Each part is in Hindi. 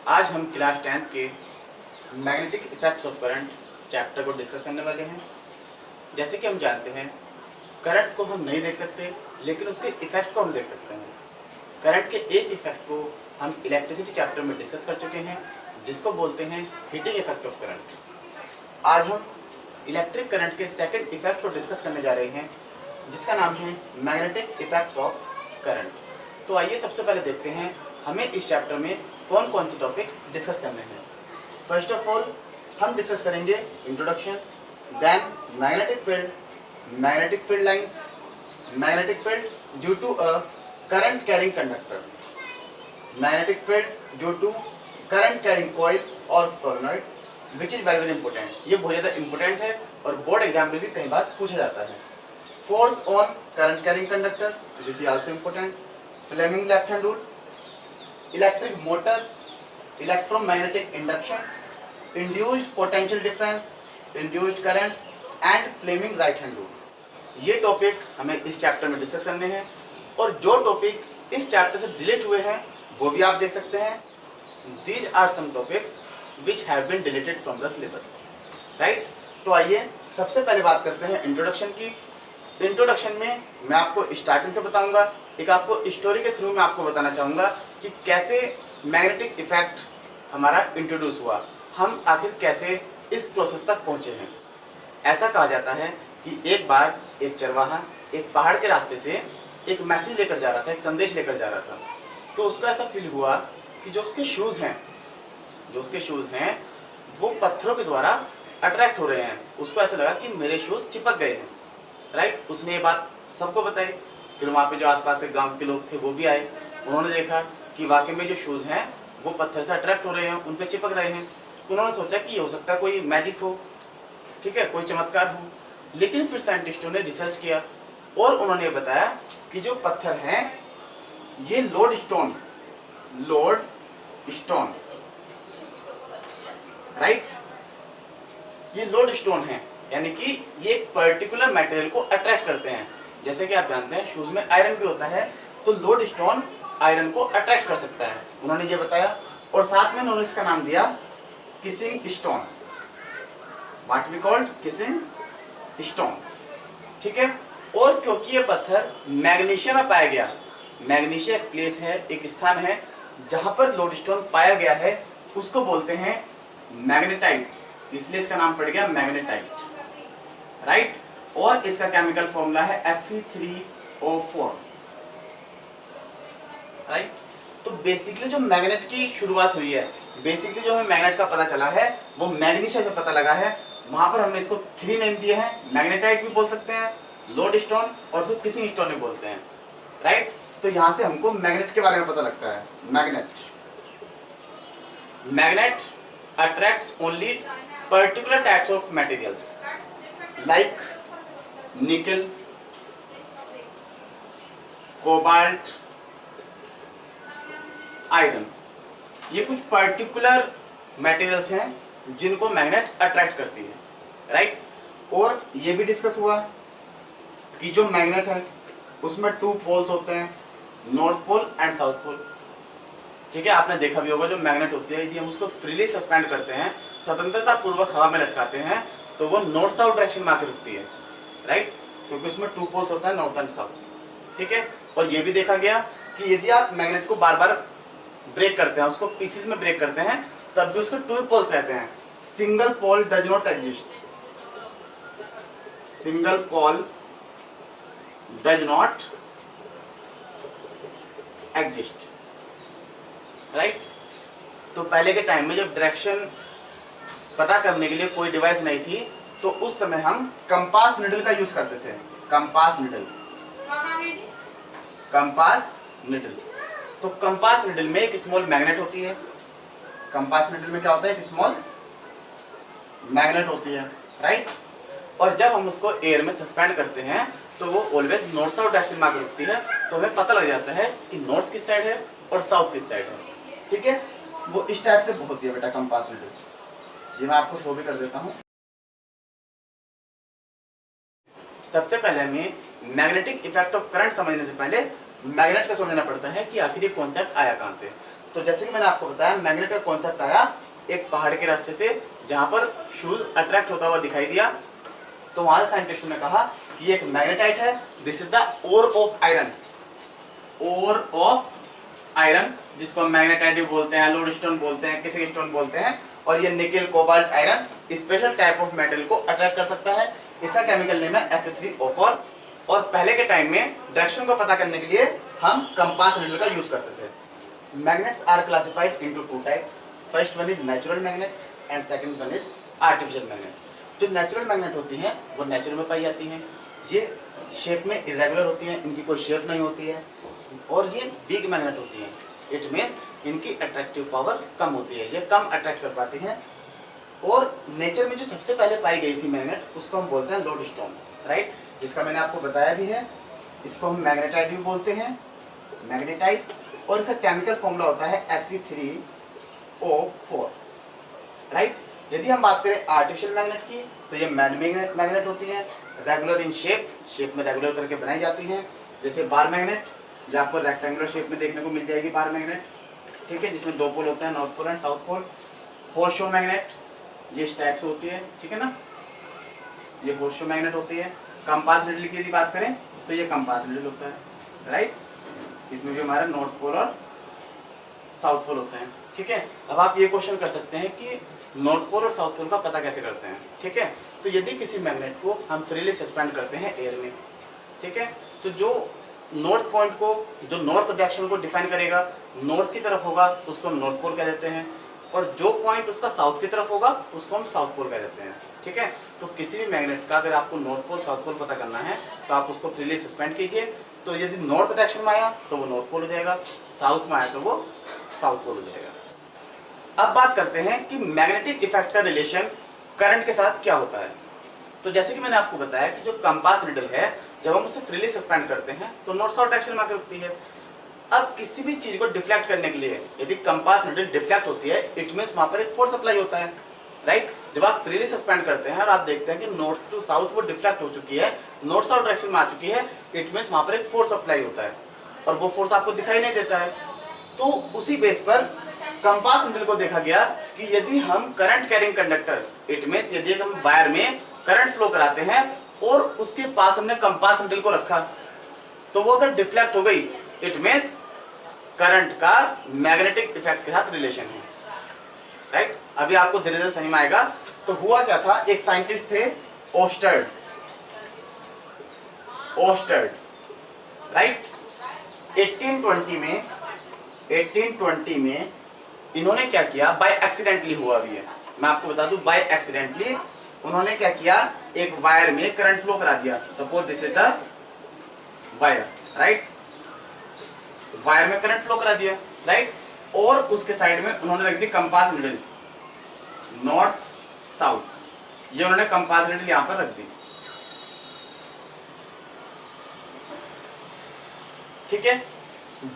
आज हम क्लास 10th के magnetic effects of current chapter को डिस्कस करने वाले हैं। जैसे कि हम जानते हैं, करंट को हम नहीं देख सकते, लेकिन उसके इफेक्ट को हम देख सकते हैं। करंट के एक इफेक्ट को हम इलेक्ट्रिसिटी चैप्टर में डिस्कस कर चुके हैं, जिसको बोलते हैं हीटिंग इफेक्ट ऑफ करंट। आज हम इलेक्ट्रिक करंट के सेकंड इफेक्ट को डिस्कस करने जा रहे हैं, जिसका नाम है मैग्नेटिक इफेक्ट्स ऑफ करंट। तो आइए सबसे पहले देखते हैं हमें इस चैप्टर में कौन कौन से टॉपिक डिस्कस करने हैं। फर्स्ट ऑफ ऑल हम डिस्कस करेंगे introduction, then magnetic field lines, magnetic field due to a current carrying conductor, magnetic field due to current carrying coil और solenoid, which is very very important. ये बहुत ज़्यादा इंपॉर्टेंट है और बोर्ड एग्जाम में भी कई बार पूछा जाता है। Force on current carrying conductor, this is also important. Fleming left hand rule, electric motor, electromagnetic induction, induced potential difference, induced current and Fleming right hand rule. ये टॉपिक हमें इस चैप्टर में डिस्कस करने हैं और जो टॉपिक इस चैप्टर से डिलीट हुए हैं वो भी आप देख सकते हैं। These are some topics which have been deleted from the syllabus, right. तो आइए सबसे पहले बात करते हैं इंट्रोडक्शन की। इंट्रोडक्शन में मैं आपको स्टार्टिंग से बताऊंगा, एक आपको स्टोरी के थ्रू मैं आपको बताना चाहूँगा कि कैसे मैग्नेटिक इफेक्ट हमारा इंट्रोड्यूस हुआ, हम आखिर कैसे इस प्रोसेस तक पहुँचे हैं। ऐसा कहा जाता है कि एक बार एक चरवाहा एक पहाड़ के रास्ते से एक मैसेज लेकर जा रहा था, एक संदेश लेकर जा रहा था। तो उसको ऐसा फील हुआ कि जो उसके शूज़ हैं वो पत्थरों के द्वारा अट्रैक्ट हो रहे हैं। उसको ऐसा लगा कि मेरे शूज़ चिपक गए हैं, राइट। उसने ये बात सबको बताई। फिर वहाँ पे जो आसपास के गांव के लोग थे वो भी आए, उन्होंने देखा कि वाकई में जो शूज़ हैं वो पत्थर से अट्रैक्ट हो रहे हैं, उन पे चिपक रहे हैं। उन्होंने सोचा कि ये हो सकता है कोई मैजिक हो, ठीक है, कोई चमत्कार हो। लेकिन फिर साइंटिस्टों ने रिसर्च किया और उन्होंने बताया कि जो पत्थर हैं ये लोड स्टोन, राइट, ये लोड स्टोन है, यानी कि ये एक पर्टिकुलर मटेरियल को अट्रैक्ट करते हैं। जैसे कि आप जानते हैं शूज में आयरन भी होता है, तो लोड स्टोन आयरन को अट्रैक्ट कर सकता है, उन्होंने ये बताया। और साथ में उन्होंने इसका नाम दिया kissing stone, what we called kissing stone, ठीक है। और क्योंकि ये पत्थर मैग्नीशिया में पाया गया, मैग्नीशिया एक प्लेस है, एक स्थान है जहां पर लोड स्टोन पाया गया है, उसको बोलते हैं मैग्नेटाइट, इसलिए इसका नाम पड़ गया मैग्नेटाइट, राइट। और इसका केमिकल फॉर्मूला है Fe3O4, राइट। तो बेसिकली जो मैग्नेट की शुरुआत हुई है, बेसिकली जो हमें मैग्नेट का पता चला है वो मैग्नीशिया से पता लगा है। वहां पर हमने इसको 3 नेम दिए हैं, मैग्नेटाइट भी बोल सकते हैं, लोड स्टोन और उसको किसिंग स्टोन भी बोलते हैं, राइट। तो यहां से हमको मैग्नेट के बारे में पता लगता है। Magnet attracts only particular types of materials like nickel, cobalt, iron. ये कुछ पर्टिकुलर मटेरियल्स हैं जिनको मैग्नेट अट्रैक्ट करती है, राइट। और ये भी डिस्कस हुआ कि जो मैग्नेट है उसमें 2 पोल्स होते हैं, north pole and south pole, ठीक है। आपने देखा भी होगा जो मैग्नेट होती है यदि हम उसको फ्रीली सस्पेंड करते हैं, स्वतंत्रता पूर्वक हवा में लटकाते हैं, तो वो नॉर्थ साउथ डायरेक्शन में आकर रुकती है, राइट, क्योंकि उसमें 2 पोल्स होता है, नॉर्थ एंड साउथ, ठीक है। और ये भी देखा गया कि यदि आप मैग्नेट को बार बार ब्रेक करते हैं, उसको पीसेस में ब्रेक करते हैं, तब भी उसके 2 पोल्स रहते हैं। Single pole does not exist, single pole does not exist, right. तो पहले के टाइम में जब डायरेक्शन पता करने के लिए कोई डिवाइस नहीं थी, तो उस समय हम कंपास निडल का यूज करते थे। Compass needle. तो कंपास निडल में एक स्मॉल मैग्नेट होती है। कंपास निडल में क्या होता है, एक स्मॉल मैग्नेट होती है, राइट। और जब हम उसको एयर में सस्पेंड करते हैं तो वो ऑलवेज नॉर्थ साउथ डायरेक्शन में आकर रुकती है, तो हमें पता लग जाता है कि नॉर्थ किस साइड है और साउथ किस साइड है, ठीक है। वो इस टाइप से होती है बेटा कंपास निडल। ये मैं आपको शो भी कर देता हूँ। सबसे पहले हमें मैग्नेटिक इफेक्ट ऑफ करंट समझने से पहले मैग्नेट का समझना पड़ता है कि आखिर ये कॉन्सेप्ट आया कहां से। तो जैसे कि मैंने आपको बताया, मैग्नेट का कॉन्सेप्ट आया एक पहाड़ के रास्ते से, जहां पर शूज अट्रैक्ट होता हुआ दिखाई दिया। तो वहां से साइंटिस्टों ने कहा कि ये एक मैग्नेटाइट है, this is the ore of iron, ore of iron, जिसको हम मैग्नेटाइट भी बोलते हैं, लोड स्टोन बोलते हैं, किसी स्टोन बोलते हैं। और ये nickel, cobalt, iron special type of metal को अट्रैक्ट कर सकता है। इसका केमिकल नेम है Fe3O4। और पहले के टाइम में डायरेक्शन को पता करने के लिए हम कंपास नीडल का यूज करते थे। Magnets are classified into two types, first one is natural magnet and second one is artificial magnet. जो नेचुरल मैग्नेट होती हैं वो नेचर में पाई जाती हैं, ये शेप में इरेगुलर होती हैं, इनकी कोई शेप नहीं होती है, और ये वीक मैग्नेट होती हैं, इट मीन्स इनकी अट्रैक्टिव पावर कम होती है, ये कम अट्रैक्ट कर पाती हैं। और नेचर में जो सबसे पहले पाई गई थी मैग्नेट, उसको हम बोलते हैं लोड स्टोन, राइट, जिसका मैंने आपको बताया भी है। इसको हम मैग्नेटाइट भी बोलते हैं, मैग्नेटाइट। और इसका केमिकल फॉर्मूला होता है Fe3O4, राइट। यदि हम बात करें आर्टिफिशियल मैग्नेट की, तो ये मैन मेड मैग्नेट होती हैं, रेगुलर इन शेप में रेगुलर करके बनाई जाती हैं, जैसे बार मैग्नेट, ये आपको रेक्टेंगुलर शेप में देखने को मिल जाएगी बार मैग्नेट, ठीक है, जिसमें दो पोल होते हैं, north pole and south pole. Horseshoe magnet, ये इस टाइप से होती है, ठीक है ना, ये हॉर्सशो मैग्नेट होती है। कंपास नीडल की यदि बात करें तो ये कंपास नीडल होता है, राइट, इसमें भी हमारा नॉर्थ पोल और साउथ पोल होते हैं, ठीक है। अब आप ये क्वेश्चन कर सकते हैं कि नॉर्थ पोल और साउथ पोल का पता कैसे करते हैं, ठीक है। तो यदि किसी मैग्नेट को हम फ्रीली सस्पेंड करते हैं एयर में, ठीक है, तो जो नॉर्थ पॉइंट को, जो नॉर्थ डायरेक्शन को डिफाइन करेगा, नॉर्थ की तरफ होगा, उसको हम नॉर्थ पोल कह देते हैं, और जो पॉइंट उसका साउथ की तरफ होगा उसको हम साउथ पोल कह देते हैं, ठीक है। तो किसी भी मैग्नेट का अगर आपको नॉर्थ पोल साउथ पोल पता करना है तो आप उसको फ्रीली सस्पेंड कीजिए। तो यदि नॉर्थ डायरेक्शन में आया तो वो नॉर्थ पोल हो जाएगा, साउथ में आया तो वो साउथ पोल हो जाएगा। अब बात करते हैं कि मैग्नेटिक इफेक्ट का रिलेशन करंट के साथ क्या होता है। तो जैसे कि मैंने आपको बताया कि जो कंपास नीडल है, जब हम उसे फ्रीली सस्पेंड करते हैं तो नॉर्थ साउथ डायरेक्शन में आकर रुकती है। अब किसी भी चीज को डिफ्लेक्ट करने के लिए यदि कंपास नीडल डिफ्लेक्ट होती है, इट मींस वहां पर एक फोर्स अप्लाई होता है, राइट। जब आप फ्रीली सस्पेंड करते हैं और आप देखते हैं कि नॉर्थ टू साउथ वो डिफ्लेक्ट हो चुकी है, नॉर्थ साउथ डायरेक्शन में आ चुकी है, इट मींस वहां पर एक फोर्स अप्लाई होता है, और वो फोर्स आपको दिखाई नहीं देता है। तो उसी बेस पर कंपास नीडल को देखा गया कि यदि हम current carrying conductor, it means यदि हम वायर में करंट फ्लो कराते हैं और उसके पास हमने कंपास नीडल को रखा, तो वो अगर डिफ्लेक्ट हो गई, इट मींस करंट का मैग्नेटिक इफेक्ट के साथ रिलेशन है, राइट। अभी आपको धीरे धीरे समझ में आएगा। तो हुआ क्या था, एक साइंटिस्ट थे ओस्टर्ड, राइट। 1820 में इन्होंने क्या किया, बाय एक्सीडेंटली हुआ भी है, मैं आपको बता दूं, बाय एक्सीडेंटली उन्होंने क्या किया, एक वायर में करंट फ्लो करा दिया। Suppose this is the wire, right, wire में करंट फ्लो करा दिया, राइट, और उसके साइड में उन्होंने रख दी कंपास नीडल, नॉर्थ साउथ, ये उन्होंने कंपास नीडल यहां पर रख दी, ठीक है।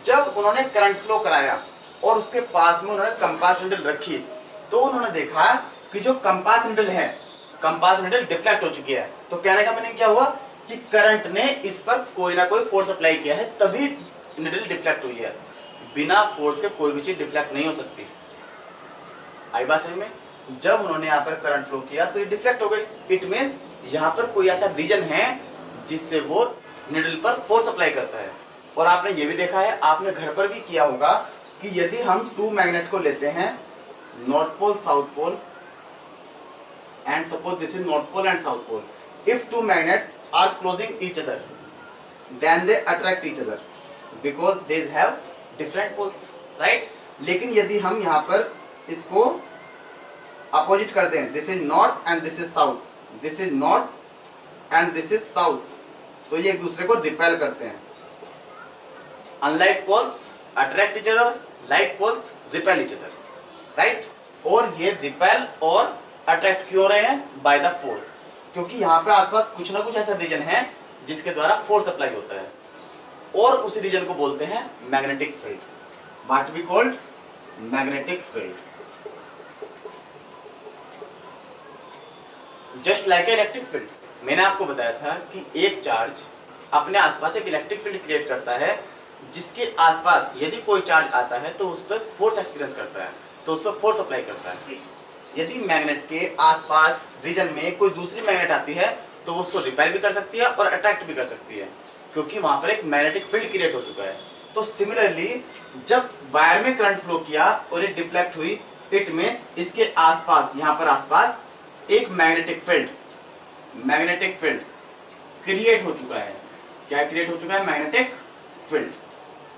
जब उन्होंने करंट फ्लो कराया और उसके पास में उन्होंने कंपास नीडल रखी, तो उन्होंने देखा कि जो कंपास नीडल है, कंपास नीडल डिफ्लेक्ट हो चुकी है। तो कहने का मीनिंग क्या हुआ कि करंट ने इस पर कोई ना कोई फोर्स अप्लाई किया है, तभी नीडल डिफ्लेक्ट हुई है। बिना फोर्स के कोई भी चीज डिफ्लेक्ट नहीं हो सकती। आई बात समझ में? जब उन्होंने यहाँ पर करंट फ्लो किया तो ये डिफ्लेक्ट हो गई, इट मींस यहाँ पर कोई ऐसा रीजन है जिससे वो नीडल पर फोर्स अप्लाई करता है। और आपने ये भी देखा है, आपने घर पर भी किया होगा कि यदि हम टू मैग्नेट को लेते हैं, north pole south pole, and suppose this is north pole and south pole, if two magnets are closing each other then they attract each other because they have different poles, right. लेकिन यदि हम यहाँ पर इसको अपोजिट कर दें, this is north and this is south, this is north and this is south, तो ये एक दूसरे को रिपेल करते हैं। Unlike poles attract each other, like poles repel each other, right. और ये रिपेल और अट्रैक्ट क्यों हो रहे हैं? बाय द फोर्स, क्योंकि यहाँ पे आसपास कुछ ना कुछ ऐसा रीजन है जिसके द्वारा फोर्स अप्लाई होता है, और उसी रीजन को बोलते हैं magnetic field. What we called magnetic field. Just like electric field, मैंने आपको बताया था कि एक चार्ज अपने आसपास एक इलेक्ट्रिक फील्ड क्रिएट करता है जिसके आसपास यदि कोई चार्ज आता है तो उस पर फोर्स एक्सपीरियंस करता है, तो उस पर फोर्स अप्लाई करता है। यदि मैग्नेट के आसपास रीजन में कोई दूसरी मैग्नेट आती है तो वो उसको रिपेल भी कर सकती है और अट्रैक्ट भी कर सकती है, क्योंकि वहां पर एक मैग्नेटिक फील्ड क्रिएट हो चुका है। तो सिमिलरली जब वायर में करंट फ्लो किया और ये डिफ्लेक्ट हुई, इट मींस इसके आसपास, यहां पर आसपास एक मैग्नेटिक फील्ड क्रिएट हो चुका है। क्या क्रिएट हो चुका है? Magnetic field,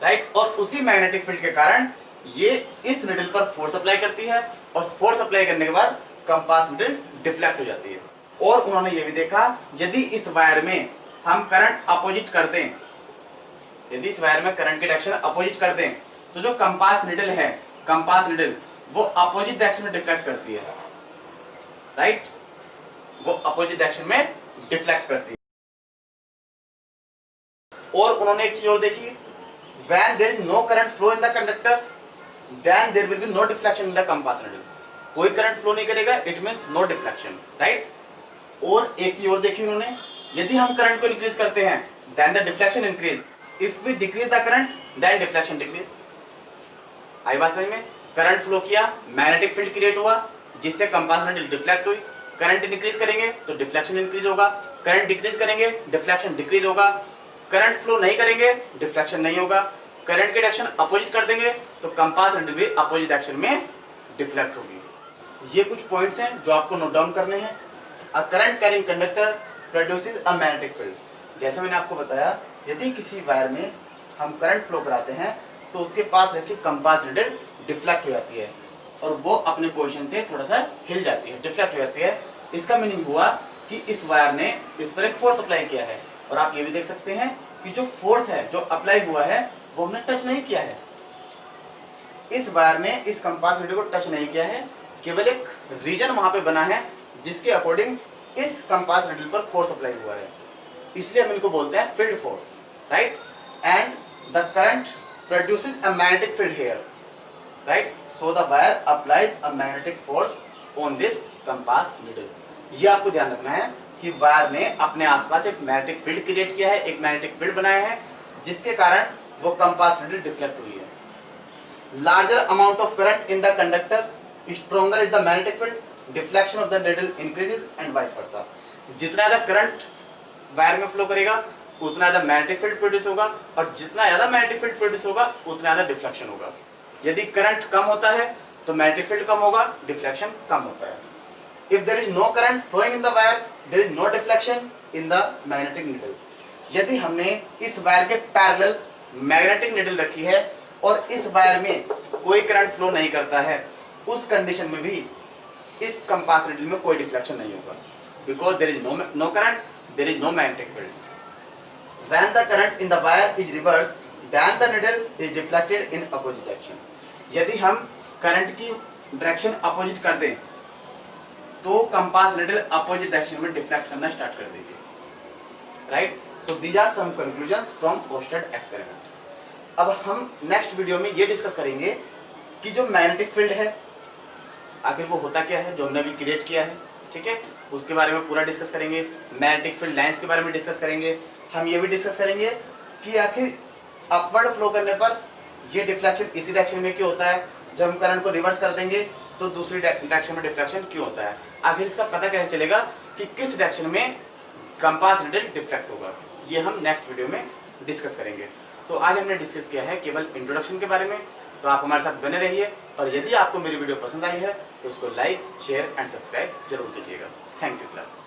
right. और उसी मैग्नेटिक फील्ड के कारण ये इस निडल पर फोर्स अप्लाई करती है और फोर्स अप्लाई करने के बाद कंपास निडल डिफ्लेक्ट हो जाती है। और उन्होंने ये भी देखा, यदि इस वायर में हम करंट अपोजिट कर दें, यदि इस वायर में करंट की डायरेक्शन अपोजिट कर दें, तो जो कंपास निडल है, कंपास निडल वो अपोजिट डायरेक्शन में डिफ्लेक्ट करती है, राइट, वो अपोजिट डायरेक्शन में डिफ्लेक्ट करती है। और उन्होंने एक चीज और देखी, when there is no current flow in the conductor then there will be no deflection in the compass needle। कोई करंट फ्लो नहीं करेगा, it means no deflection, right. और एक चीज और देखी उन्होंने, यदि हम करंट को इंक्रीज करते हैं then the deflection increase, if we decrease the current then deflection decrease। आई बात समझ में? करंट फ्लो किया, मैग्नेटिक फील्ड क्रिएट हुआ जिससे कंपास निडल डिफ्लेक्ट हुई। करंट इंक्रीज करेंगे तो डिफ्लेक्शन इंक्रीज होगा, करंट डिक्रीज करेंगे डिफ्लेक्शन डिक्रीज होगा, करंट फ्लो नहीं करेंगे डिफ्लेक्शन नहीं होगा, करंट की डायरेक्शन अपोजिट कर देंगे तो कंपास निडल भी अपोजिट डायरेक्शन में डिफ्लेक्ट होगी। ये कुछ पॉइंट्स हैं जो आपको नोट डाउन करने हैं। अ current carrying conductor produces a magnetic field. जैसे मैंने आपको बताया, यदि किसी वायर में हम करंट फ्लो कराते हैं तो उसके पास रखी कंपास निडल डिफ्लेक्ट हो जाती है और वो अपने पोजीशन से थोड़ा सा हिल जाती है, डिफ्लेक्ट हो जाती है। इसका मीनिंग हुआ कि इस वायर ने इस पर एक फोर्स अप्लाई किया है। और आप ये भी देख सकते हैं कि जो फोर्स है जो अप्लाई हुआ है वो हमने टच नहीं किया है, इस वायर ने इस कंपास निडल को टच नहीं किया है, केवल एक रीजन वहां पे बना है जिसके अकॉर्डिंग इस कंपास निडल पर फोर्स अप्लाई हुआ है, इसलिए हम इनको बोलते हैं field force, right. And the current produces a magnetic field here, right, so the wire applies a magnetic force on this compass needle. ये आपको ध्यान रखना है कि वायर ने अपने आसपास एक मैग्नेटिक फील्ड क्रिएट किया है, एक मैग्नेटिक फील्ड बनाया है जिसके कारण वो कंपास निडल डिफ्लेक्ट हुई है। Larger amount of current in the conductor, stronger is the magnetic field, deflection of the needle increases and vice versa. जितना ज्यादा करंट वायर में फ्लो करेगा उतना ज्यादा मैग्नेटिक फील्ड प्रोड्यूस होगा और जितना ज्यादा मैग्नेटिक फील्ड प्रोड्यूस होगा उतना ज्यादा डिफ्लेक्शन होगा। यदि करंट कम होता है तो मैग्नेटिक फील्ड कम होगा, डिफ्लेक्शन कम होता है। If there is no current flowing in the wire, there is no deflection in the magnetic needle। यदि हमने इस वायर के पैरेलल मैग्नेटिक निडल रखी है और इस वायर में कोई करंट फ्लो नहीं करता है, उस कंडीशन में भी इस कंपास निडल में कोई डिफ्लेक्शन नहीं होगा, because there is no current, there is no magnetic field. When the current in the wire is reversed, then the needle is deflected in opposite direction। यदि हम करंट की डायरेक्शन अपोजिट कर दें तो कंपास निडल अपोजिट डायरेक्शन में डिफ्लेक्ट करना स्टार्ट कर देगी, राइट। So these are some conclusions from Oersted experiment. अब हम नेक्स्ट वीडियो में ये डिस्कस करेंगे कि जो मैग्नेटिक फील्ड है आखिर वो होता क्या है, जो हमने अभी क्रिएट किया है, ठीक है, उसके बारे में पूरा डिस्कस करेंगे। मैग्नेटिक फील्ड लाइंस के बारे में डिस्कस करेंगे। हम ये भी डिस्कस करेंगे कि आखिर अपवर्ड फ्लो करने पर ये डिफ्लेक्शन इसी डायरेक्शन में क्यों होता है, जब हम करंट को रिवर्स कर देंगे तो दूसरी डायरेक्शन में डिफ्लेक्शन क्यों होता है, आखिर इसका पता कैसे चलेगा कि किस डायरेक्शन में कंपास निडल डिफ्लेक्ट होगा, ये हम नेक्स्ट वीडियो में डिस्कस करेंगे। तो आज हमने डिस्कस किया है केवल इंट्रोडक्शन के बारे में, तो आप हमारे साथ बने रहिए और यदि आपको मेरी वीडियो पसंद आई है तो उसको लाइक, शेयर एंड सब्सक्राइब जरूर कीजिएगा। Thank you class.